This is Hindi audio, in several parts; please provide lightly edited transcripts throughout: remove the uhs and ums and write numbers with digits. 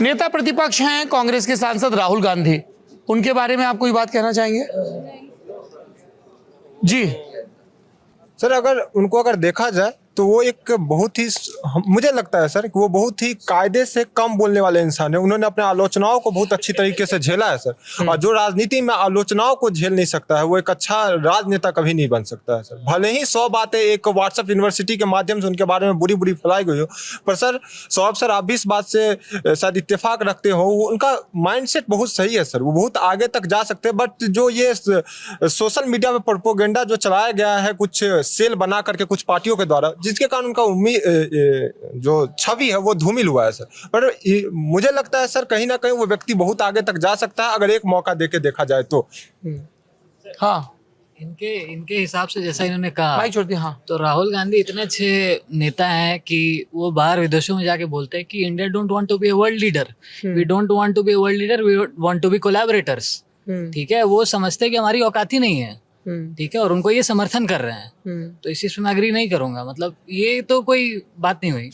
नेता प्रतिपक्ष हैं कांग्रेस के सांसद राहुल गांधी, उनके बारे में आप कोई बात कहना चाहेंगे? जी सर, अगर देखा जाए तो वो एक बहुत ही, मुझे लगता है सर कि वो बहुत ही कायदे से कम बोलने वाले इंसान है। उन्होंने अपने आलोचनाओं को बहुत अच्छी तरीके से झेला है सर। और जो राजनीति में आलोचनाओं को झेल नहीं सकता है वो एक अच्छा राजनेता कभी नहीं बन सकता है सर। भले ही 100 बातें एक व्हाट्सएप यूनिवर्सिटी के माध्यम से उनके बारे में बुरी बुरी फैलाई गई हो, पर सर सौरभ सर, आप भी इस बात से शायद इत्तेफाक रखते हो, उनका माइंडसेट बहुत सही है सर। वो बहुत आगे तक जा सकते हैं। बट जो ये सोशल मीडिया में प्रोपोगेंडा जो चलाया गया है कुछ सेल बना करके कुछ पार्टियों के द्वारा, जिसके कारण उनका जो छवि है वो धूमिल हुआ है सर। पर मुझे लगता है सर कहीं ना कहीं वो व्यक्ति बहुत आगे तक जा सकता है अगर एक मौका देके देखा जाए तो। हाँ, इनके हिसाब से जैसा इन्होंने कहा, माइक छोड़ दिया। हाँ, तो राहुल गांधी इतने अच्छे नेता हैं कि वो बाहर विदेशों में जाके बोलते हैं कि India don't want to be a world leader, we don't want to be a world leader, we want to be collaborators. ठीक है, वो समझते हैं कि हमारी औकात ही नहीं है। ठीक है, और उनको ये समर्थन कर रहे हैं। तो इस चीज में एग्री नहीं करूंगा। मतलब ये तो कोई बात नहीं हुई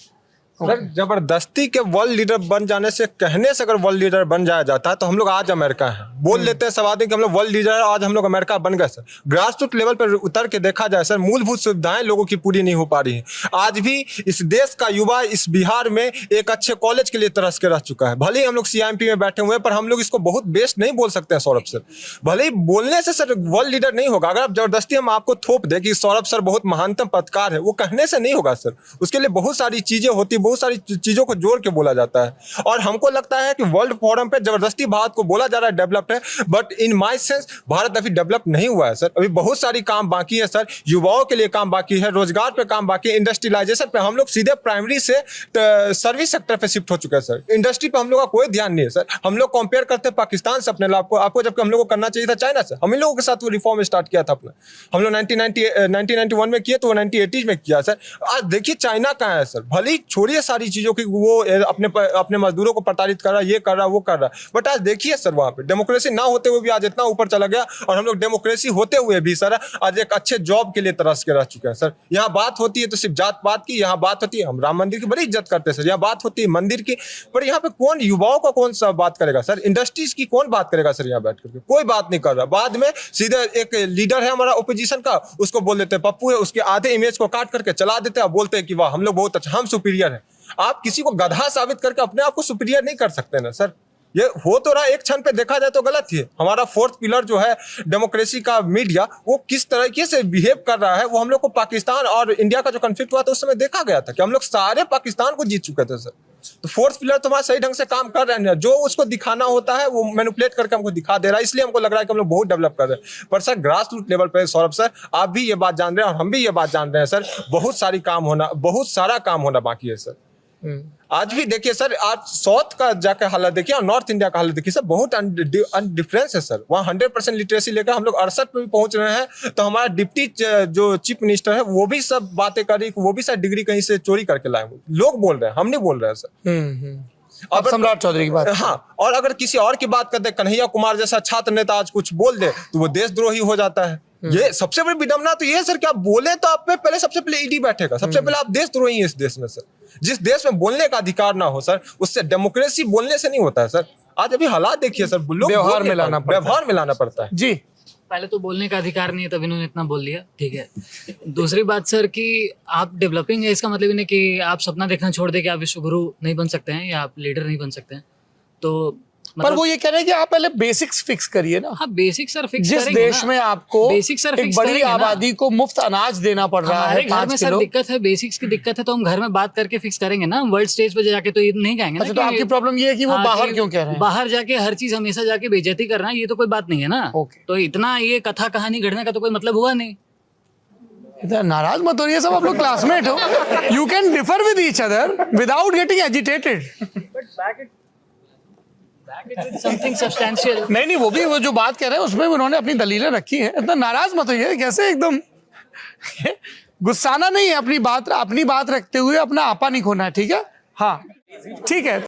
सर। जबरदस्ती के वर्ल्ड लीडर बन जाने से, कहने से अगर वर्ल्ड लीडर बन जाया जाता है तो हम लोग आज अमेरिका हैं, बोल लेते हैं सब आदमी कि हम लोग वर्ल्ड लीडर है, आज हम लोग अमेरिका बन गए सर। ग्रास रूट लेवल पर उतर के देखा जाए सर, मूलभूत सुविधाएं लोगों की पूरी नहीं हो पा रही है। आज भी इस देश का युवा इस बिहार में एक अच्छे कॉलेज के लिए तरस के रह चुका है। भले ही हम लोग CIMP में बैठे हुए हैं, पर हम लोग इसको बहुत बेस्ट नहीं बोल सकते हैं सौरभ सर। भले ही बोलने से सर वर्ल्ड लीडर नहीं होगा। अगर आप जबरदस्ती हम आपको थोप दे कि सौरभ सर बहुत महानतम पत्रकार है, वो कहने से नहीं होगा सर। उसके लिए बहुत सारी चीजें होती, बहुत सारी चीजों को जोड़ के बोला जाता है। और हमको लगता है कि वर्ल्ड फोरम पे जबरदस्ती भारत को बोला जा रहा है डेवलप्ड है, but in my sense Bharat अभी डेवलप नहीं हुआ है सर। अभी बहुत सारी काम बाकी है सर। युवाओं के लिए काम बाकी है, रोजगार पे काम बाकी है, इंडस्ट्रियलाइजेशन पे हम लोग सीधे प्राइमरी से सर्विस सेक्टर पे शिफ्ट हो चुके हैं सर। इंडस्ट्री पे हम लोग का कोई ध्यान नहीं है सर। हम लोग कंपेयर करते हैं पाकिस्तान से अपने लाभ को, आपको जबकि हम लोग को करना चाहिए था चाइना से। हम इन लोगों के साथ वो रिफॉर्म स्टार्ट किया था अपना। हम लोग 1991 में किए तो वो 1980 में किया सर। आज देखिए चाइना कहाँ है सर। भले ही छोड़िए सारी चीजों की, वो अपने मजदूरों को प्रताड़ित कर रहा है, ये कर रहा है, वो कर रहा है, बट आज देखिए सर वहां पे डेमोक्रेसी ना होते हुए भी आज इतना ऊपर चला गया। और हम लोग डेमोक्रेसी होते हुए भी सर आज एक अच्छे जॉब के लिए तरस के रह चुके हैं सर। यहाँ बात होती है तो सिर्फ जात पात की, यहाँ बात होती है, हम राम मंदिर की बड़ी इज्जत करते हैं सर, यहाँ बात होती है मंदिर की, पर यहाँ पे कौन युवाओं का कौन सा बात करेगा सर? इंडस्ट्रीज की कौन बात करेगा सर? यहाँ बैठ करके कोई बात नहीं कर रहा। बाद में सीधे एक लीडर है हमारा ओपोजिशन का, उसको बोल देते हैं पप्पू है, उसके आधे इमेज को काट करके चला देते हैं, बोलते हैं कि वाह हम लोग बहुत अच्छा, हम सुपीरियर है। आप किसी को गधा साबित करके अपने आप को सुपीरियर नहीं कर सकते ना सर। ये हो तो रहा एक क्षण पे देखा जाए तो गलत ही है। हमारा फोर्थ पिलर जो है डेमोक्रेसी का, मीडिया, वो किस तरीके से बिहेव कर रहा है, वो हम लोग को पाकिस्तान और इंडिया का जो कॉन्फ्लिक्ट हुआ था उस समय देखा गया था कि हम लोग सारे पाकिस्तान को जीत चुके थे सर। तो फोर्थ पिलर तो हमारा सही ढंग से काम कर रहे हैं। जो उसको दिखाना होता है वो मैनिपुलेट करके हमको दिखा दे रहा है, इसलिए हमको लग रहा है कि हम लोग बहुत डेवलप कर रहे हैं। पर सर ग्रास रूट लेवल पे सौरभ सर, आप भी ये बात जान रहे हैं और हम भी ये बात जान रहे हैं सर, बहुत सारा काम होना बाकी है सर। आज भी देखिए सर, आप साउथ का जाकर हालत देखिए और नॉर्थ इंडिया का हालत देखिए सर, बहुत डिफरेंस है सर। वहाँ 100% लिटरेसी लेकर हम लोग 68 पे भी पहुंच रहे हैं। तो हमारा डिप्टी जो चीफ मिनिस्टर है वो भी सब बातें कर रही, वो भी सर डिग्री कहीं से चोरी करके लाए, लोग बोल रहे हैं, हम नहीं बोल रहे हैं सर। अब सम्राट चौधरी की बात। हाँ, और अगर किसी और की बात करते, कन्हैया कुमार जैसा छात्र नेता आज कुछ बोल दे तो वो देशद्रोही हो जाता है। ये सबसे बड़ी विडंबना तो ये सर कि आप बोले तो आप पे पहले सबसे पहले ईडी बैठेगा, सबसे पहले आप देशद्रोही हैं इस देश में सर। जिस देश में बोलने का अधिकार ना हो सर, उससे डेमोक्रेसी बोलने से नहीं होता है सर। आज अभी हालात देखिए सर, लोग व्यवहार में लाना पड़ता है जी। पहले तो बोलने का अधिकार नहीं है, तब इन्होंने इतना बोल दिया। ठीक है, दूसरी बात सर कि आप डेवलपिंग है, इसका मतलब ये नहीं कि आप सपना देखना छोड़ दे कि आप विश्वगुरु नहीं बन सकते हैं या आप लीडर नहीं बन सकते हैं। तो पर वो ये कह रहे हैं कि आप पहले बेसिक्स फिक्स करिए ना। हाँ, बेसिक सर फिक्स जिस करेंगे देश में आपको बेसिक सर एक बड़ी आबादी को मुफ्त अनाज देना पड़ रहा है, घर में सर दिक्कत है, बेसिक्स की दिक्कत है, तो हम घर में बात करके फिक्स करेंगे ना। वर्ल्ड स्टेज पे जाके तो ये नहीं कहेंगे ना। तो आपकी प्रॉब्लम ये है कि वो बाहर क्यों कह रहे हैं? बाहर जाके हर चीज हमेशा जाके बेइज्जती करना, ये तो कोई बात नहीं है ना। तो इतना ये कथा कहानी गढ़ने का तो कोई मतलब हुआ नहीं। इतना नाराज मत होइए, सब आप लोग क्लासमेट हो। You can differ with each other without getting agitated. Something substantial. नहीं, वो भी वो जो बात कह रहे हैं उसमें उन्होंने अपनी दलीलें रखी हैं। इतना नाराज मत होइए, कैसे एकदम गुस्साना नहीं है। अपनी बात रखते हुए अपना आपा नहीं खोना है, ठीक है? हाँ ठीक है।